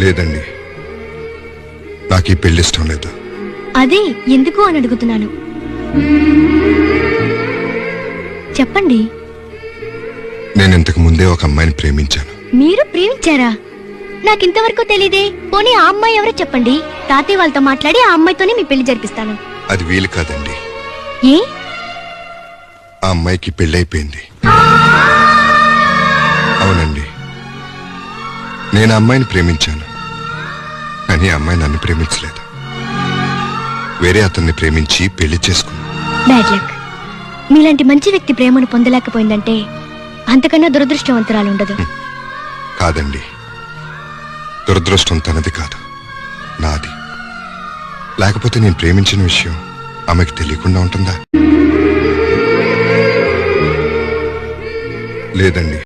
లేదండి, నాకు ఈ పెళ్లి ఇష్టం లేదు. అదే ఎందుకు అని అడుగుతున్నాను. చెప్పండి. నేను ఇంతకు ముందే ఒక అమ్మాయిని ప్రేమించాను. మీరు ప్రేమించారా? నాకింతవరకు తెలీదే. పోనీ ఆ అమ్మాయి ఎవరో చెప్పండి. తాతయ్య వాళ్ళతో మాట్లాడి ఆ అమ్మాయితోనే మీ పెళ్లి జరిపిస్తాను. అది వీలు కాదండి. ఏ? ఆ అమ్మాయికి పెళ్ళైపోయింది. అవునండి, నేను ఆ అమ్మాయిని ప్రేమించాను, కానీ ఆ అమ్మాయి నన్ను ప్రేమించలేదు. వేరే అతన్ని ప్రేమించి పెళ్లి చేసుకున్నాను. Bad luck. మీలాంటి మంచి వ్యక్తి ప్రేమను పొందలేకపోయిందంటే అంతకన్నా దురదృష్టవంతురాలు ఉండదు. కాదండి, దురదృష్టం తనది కాదు, నాది. లేకపోతే నేను ప్రేమించిన విషయం ఆమెకి తెలియకుండా ఉంటుందా? లేదండి.